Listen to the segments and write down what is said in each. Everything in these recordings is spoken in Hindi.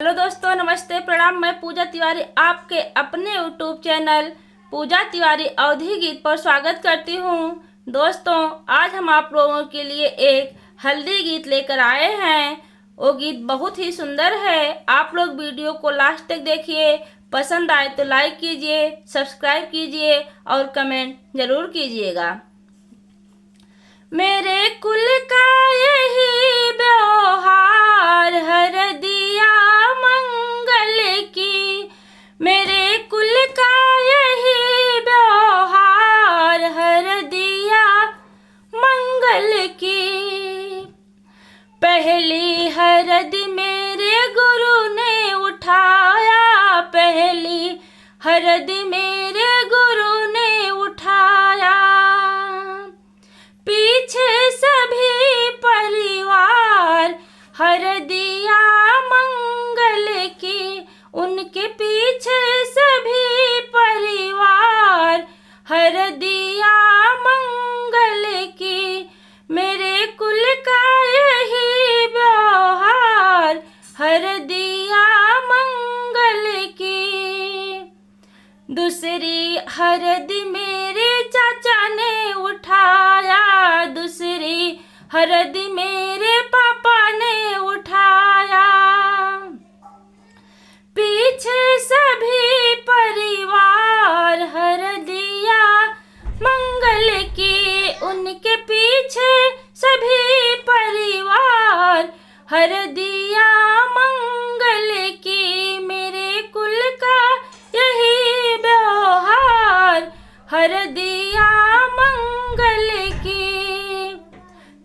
हेलो दोस्तों, नमस्ते, प्रणाम। मैं पूजा तिवारी आपके अपने यूट्यूब चैनल पूजा तिवारी अवधी गीत पर स्वागत करती हूँ। दोस्तों, आज हम आप लोगों के लिए एक हल्दी गीत लेकर आए हैं। वो गीत बहुत ही सुंदर है। आप लोग वीडियो को लास्ट तक देखिए। पसंद आए तो लाइक कीजिए, सब्सक्राइब कीजिए और कमेंट जरूर कीजिएगा। मेरे कुल का यही व्यवहार हर दिया मंगल की। मेरे कुल का यही व्यवहार हर दिया मंगल की। पहली हरद मेरे गुरु ने उठाया, पहली हरद मेरे गुरु ने उठाया। पीछे सभी परिवार हर दिया मंगल की। उनके पीछे सभी परिवार हर दिया मंगल की। मेरे कुल का यही व्यवहार हर दिया मंगल की। दूसरी हरद मेरे चाचा ने उठाया, दूसरी हरद मेरे पापा ने उठाया। पीछे सभी परिवार हर दिया मंगल की। उनके पीछे सभी परिवार हर दिया मंगल की। मेरे कुल का यही व्यवहार हर दिया मंगल की।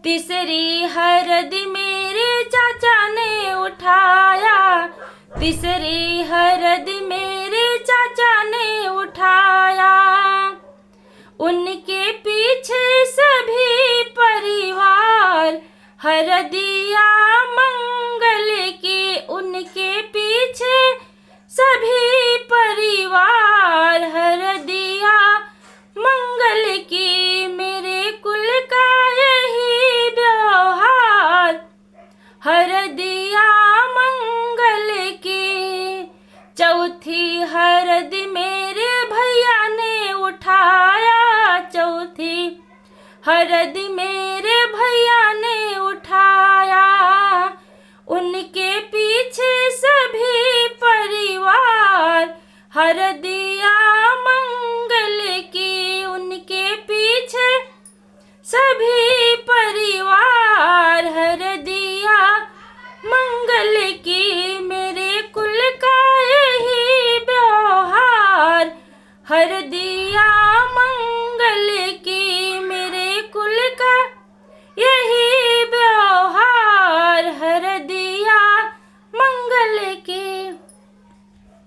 तीसरी हरद मेरे चाचा ने उठाया, तीसरी हरद मेरे चाचा ने उठाया। उनके पीछे सभी परिवार हर दिया मंगल की। उनके पीछे सभी परिवार हर दिया मंगल की। मेरे कुल का यही व्यवहार हर दिया मंगल की। चौथी हरद मेरे भैया ने उठाया, चौथी हरद मेरे भैया ने उठाया। उनके पीछे सभी परिवार हर दिया मंगल की। उनके पीछे सभी परिवार हर दिया मंगल की। मेरे कुल का यही व्यवहार हर दिया